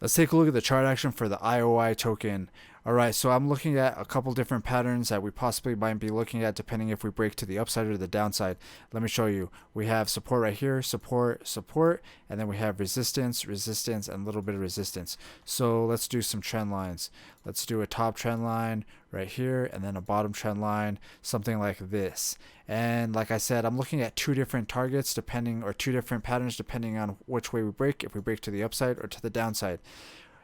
Let's take a look at the chart action for the IOI token. Alright, so I'm looking at a couple different patterns that we possibly might be looking at depending if we break to the upside or the downside. Let me show you. We have support right here, support, support, and then we have resistance, resistance, and a little bit of resistance. So let's do some trend lines. Let's do a top trend line right here and then a bottom trend line, something like this. And like I said, I'm looking at two different targets or two different patterns depending on which way we break, if we break to the upside or to the downside.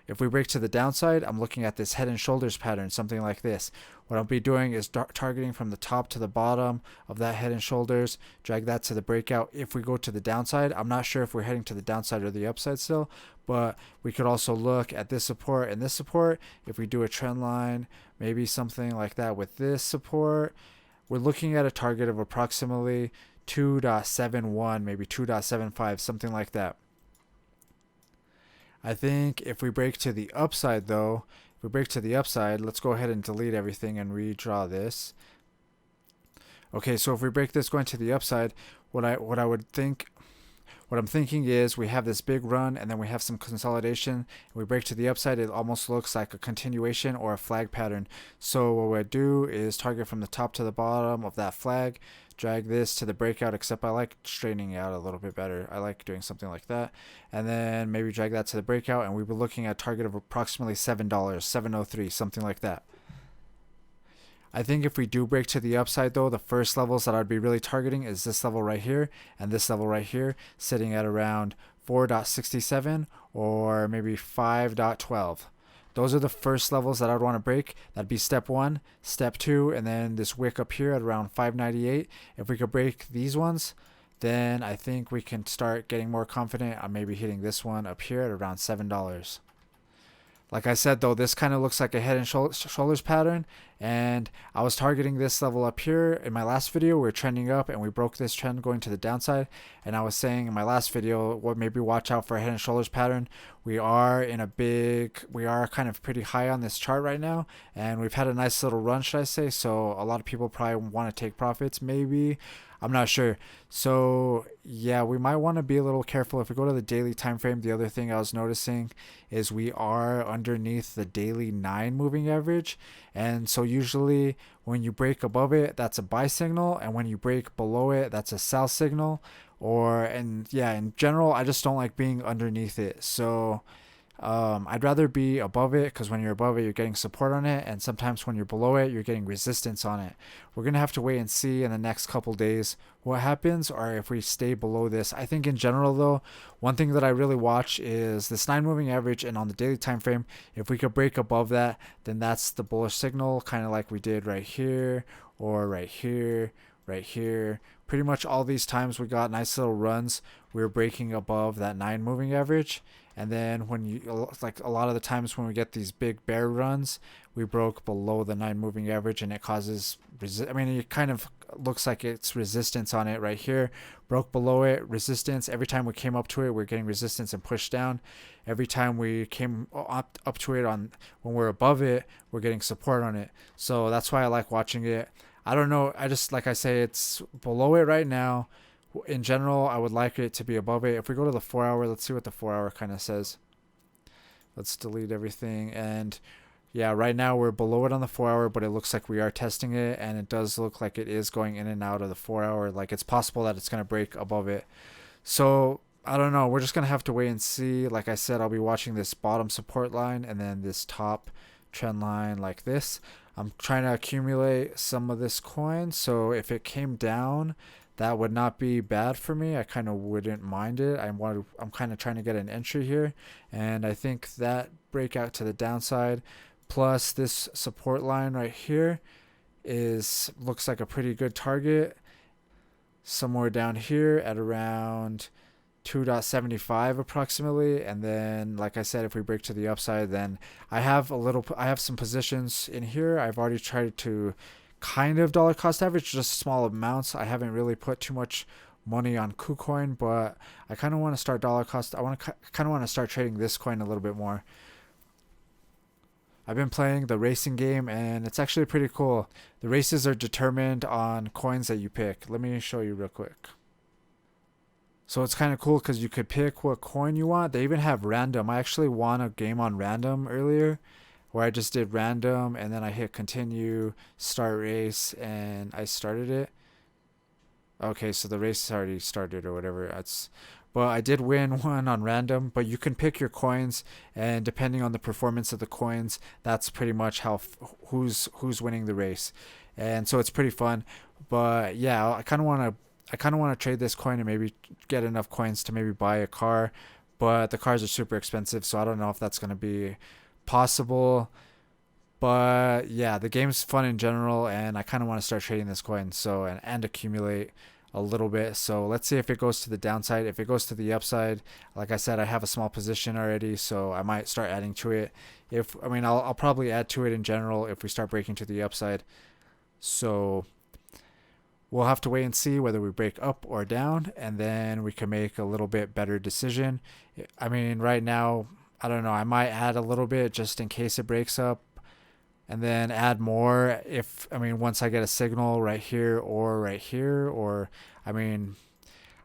If we break to the downside, I'm looking at this head and shoulders pattern, something like this. What I'll be doing is targeting from the top to the bottom of that head and shoulders, drag that to the breakout. If we go to the downside, I'm not sure if we're heading to the downside or the upside still, but we could also look at this support and this support. If we do a trend line, maybe something like that with this support, we're looking at a target of approximately 2.71, maybe 2.75, something like that. I think if we break to the upside though, if we break to the upside, let's go ahead and delete everything and redraw this. Okay, so if we break this going to the upside, what I'm thinking is we have this big run and then we have some consolidation. We break to the upside, it almost looks like a continuation or a flag pattern. So what I do is target from the top to the bottom of that flag, drag this to the breakout, except I like straightening out a little bit better. I like doing something like that. And then maybe drag that to the breakout, and we were looking at a target of approximately $7, $7.03, something like that. I think if we do break to the upside though, the first levels that I'd be really targeting is this level right here and this level right here, sitting at around 4.67 or maybe 5.12. Those are the first levels that I'd want to break. That'd be step one, step two, and then this wick up here at around 5.98. If we could break these ones, then I think we can start getting more confident on maybe hitting this one up here at around $7. Like I said though, this kind of looks like a head and shoulders pattern, and I was targeting this level up here. In my last video, we were trending up and we broke this trend going to the downside, and I was saying in my last video, maybe watch out for a head and shoulders pattern. We are kind of pretty high on this chart right now, and we've had a nice little run, should I say, so a lot of people probably want to take profits, maybe. I'm not sure. So yeah, we might want to be a little careful. If we go to the daily time frame, the other thing I was noticing is we are underneath the daily 9 moving average, and so usually when you break above it, that's a buy signal, and when you break below it, that's a sell signal. In general, I just don't like being underneath it. So I'd rather be above it, because when you're above it, you're getting support on it, and sometimes when you're below it, you're getting resistance on it. We're going to have to wait and see in the next couple days what happens, or if we stay below this. I think in general though, one thing that I really watch is this 9 moving average, and on the daily time frame, if we could break above that, then that's the bullish signal, kind of like we did right here, or right here, right here. Pretty much all these times we got nice little runs, we were breaking above that 9 moving average. And then like a lot of the times when we get these big bear runs, we broke below the 9 moving average, and it causes it kind of looks like it's resistance on it right here. Broke below it, resistance. Every time we came up to it, we're getting resistance and pushed down. Every time we came up to it when we're above it, we're getting support on it. So that's why I like watching it. I don't know. I just, like I say, it's below it right now. In general, I would like it to be above it. If we go to the 4 hour, let's see what the 4 hour kind of says. Let's delete everything. And yeah, right now we're below it on the 4 hour, but it looks like we are testing it, and it does look like it is going in and out of the 4 hour. Like, it's possible that it's going to break above it. So I don't know. We're just going to have to wait and see. Like I said, I'll be watching this bottom support line and then this top trend line like this. I'm trying to accumulate some of this coin, so if it came down, that would not be bad for me. I kind of wouldn't mind it. I'm kind of trying to get an entry here, and I think that breakout to the downside plus this support line right here looks like a pretty good target, somewhere down here at around 2.75 approximately. And then, like I said, if we break to the upside, then I have some positions in here. I've already tried to kind of dollar cost average, just small amounts. I haven't really put too much money on KuCoin, but I kind of want to start kind of want to start trading this coin a little bit more. I've been playing the racing game, and it's actually pretty cool. The races are determined on coins that you pick. Let me show you real quick. So it's kind of cool because you could pick what coin you want. They even have random. I actually won a game on random earlier where I just did random and then I hit continue, start race, and I started it. Okay, so the race already started or whatever. That's, but I did win one on random. But you can pick your coins, and depending on the performance of the coins, that's pretty much how who's winning the race. And so it's pretty fun. But yeah, I kind of want to trade this coin and maybe get enough coins to maybe buy a car. But the cars are super expensive, so I don't know if that's gonna be possible. But yeah, the game's fun in general, and I kind of want to start trading this coin and accumulate a little bit. So let's see if it goes to the downside. If it goes to the upside, like I said, I have a small position already, so I might start adding to it. If I mean, I'll probably add to it in general if we start breaking to the upside. So we'll have to wait and see whether we break up or down, and then we can make a little bit better decision. I mean, right now, I don't know. I might add a little bit just in case it breaks up and then add more if I mean once I get a signal right here or right here, or I mean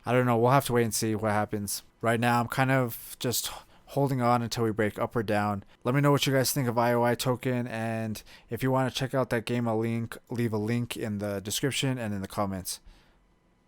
I don't know, we'll have to wait and see what happens. Right now I'm kind of just holding on until we break up or down. Let me know what you guys think of IOI token, and if you want to check out that game, I'll leave a link in the description and in the comments.